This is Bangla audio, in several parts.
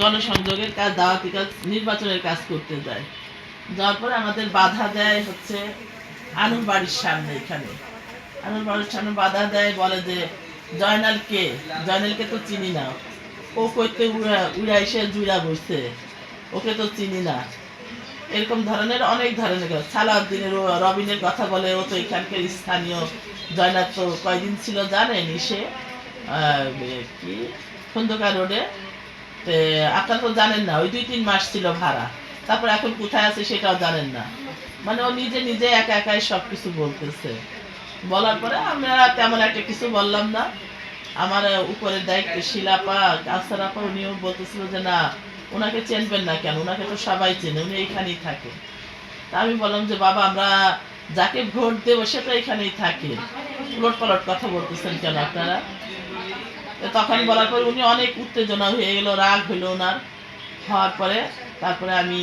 গণসংযোগের কাজ, দাওয়াতি কাজ, নির্বাচনের কাজ করতে যায়। যাওয়ার পরে আমাদের বাধা দেয় হচ্ছে আনুর বাড়ির সামনে। এখানে আনুর বাড়ির সামনে বাধা দেয়, বলে যে জয়নালকে জয়নালকে তো চিনি না, ও কইতে উড়া এসে জুড়া বসছে, ওকে তো চিনি না। এরকম ধরনের অনেক ধরনের সালাউদ্দিনের রবিনের কথা বলে, ও তো এখানকার স্থানীয়। জয়নাল তো কয়দিন ছিল জানেন সে কি খন্দকার রোডে। আপনারা তো জানেন না, ওই 2-3 মাস ছিল ভাড়া, তারপর এখন কোথায় আছে সেটাও জানেন না। মানে ও নিজে নিজে একা একাই সব কিছু বলতেছে। বলার পরে আমরা তেমন একটা কিছু বললাম না। আমার উপরের দায়িত্ব শিলাপা কাউসার আপা, উনিও বলতেছিল যে না, ওনাকে চেনবেন না কেন, ওনাকে তো সবাই চেনে, উনি এইখানেই থাকে। তা আমি বললাম যে বাবা, আমরা যাকে ভোট দেবো সে তো এখানেই থাকে, উলট পালট কথা বলতেছেন কেন আপনারা? তখন বলার পরে উনি অনেক উত্তেজনা হয়ে গেল, রাগ হইল ওনার। হওয়ার পরে তারপরে আমি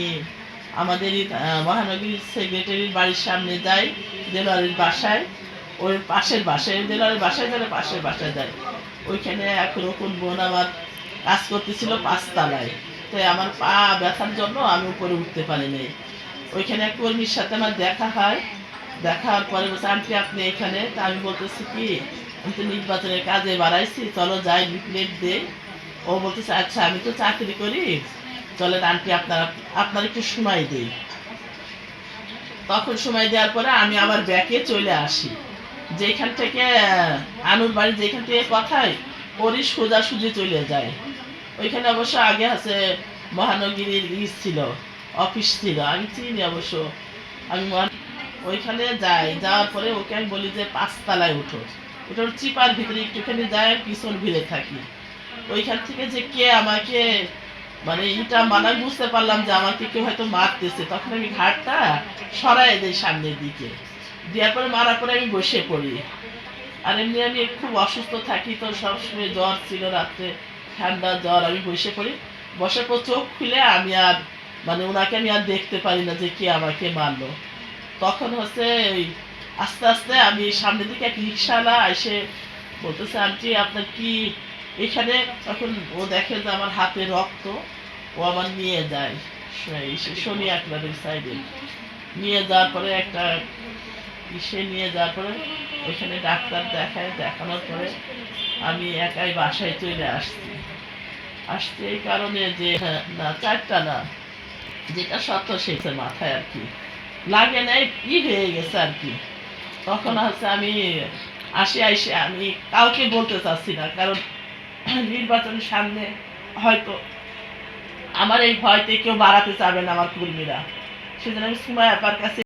আমাদেরই মহানগরীর সেক্রেটারির বাড়ির সামনে যাই, দেলোয়ারের বাসায়, ওই পাশের বাসায়, দেলোয়ারের বাসায় গেলে পাশের বাসায় যাই। ওইখানে এক রকম বোন আমার কাজ করতেছিল 5 তলায়। তাই আমার পা ব্যথার জন্য আমি উপরে উঠতে পারিনি। ওইখানে এক কর্মীর সাথে আমার দেখা হয়। দেখা হওয়ার পরে বলছে আন্টি আপনি এখানে? তা আমি বলতেছি কি, আমি তো নির্বাচনের কাজে বাড়াইছি, চলো যাই লিফলেট দেই। ও বলতেছে আচ্ছা আমি তো চাকরি করি, চলেন আন্টি আপনারা আপনার একটু সময় দিই। তখন সময় দেওয়ার পরে আমি আবার ব্যাকে চলে আসি। যেখান থেকে আনুর বাড়ি, যেখান থেকে কথায় ওরই সোজাসুজি চলে যায়। ওইখানে অবশ্য আগে আছে মহানগরীর ছিল, অফিস ছিল, আমি চিনি অবশ্য। আমি ওইখানে যাই, যাওয়ার পরে ওকে আমি বলি যে 5 তলায় উঠো। ওটার চিপার ভিতরে একটুখানি যায়, পিছন ভিড়ে থাকি। ওইখান থেকে যে কে আমাকে মানে এটা মানা, বুঝতে পারলাম যে আমাকে কেউ হয়তো মারতেছে। তখন আমি ঘাটটা সরাই দিই সামনের দিকে, দেওয়ার পরে মারার পরে আমি বসে পড়ি। আর এমনি আমি খুব অসুস্থ থাকি, তো সবসময় জ্বর ছিল রাত্রে, ঠান্ডা জ্বর। আমি বসে পড়ি, বসার পর চোখ খুলে আমি আর মানে ওনাকে আমি আর দেখতে পারি না যে কে আমাকে মারলো। তখন হচ্ছে ওই আস্তে আস্তে আমি সামনের দিকে এক রিক্সাওয়ালা এসে বলতেছে আন্টি আপনার কি এখানে? তখন ও দেখে যে আমার হাতে রক্ত, ও আমার নিয়ে যায় শনি আকলারের সাইডে। নিয়ে যাওয়ার পরে একটা ইসে নিয়ে যাওয়ার পরে ওইখানে ডাক্তার দেখায়, দেখানোর পরে আমি একাই বাসায় চলে আসছি। আসছে এই কারণে যে না 4টা না, যেটা সত্য সেটা মাথায় আর কি লাগে নাই, হয়ে গেছে আর কি। তখন হচ্ছে আমি আইসে আমি কাউকে বলতে চাচ্ছি না, কারণ নির্বাচনের সামনে হয়তো আমার এই ভয়তে কেউ বাড়াতে চাবে না আমার কর্মীরা। সেজন্য আমি সুমায় আপার কাছে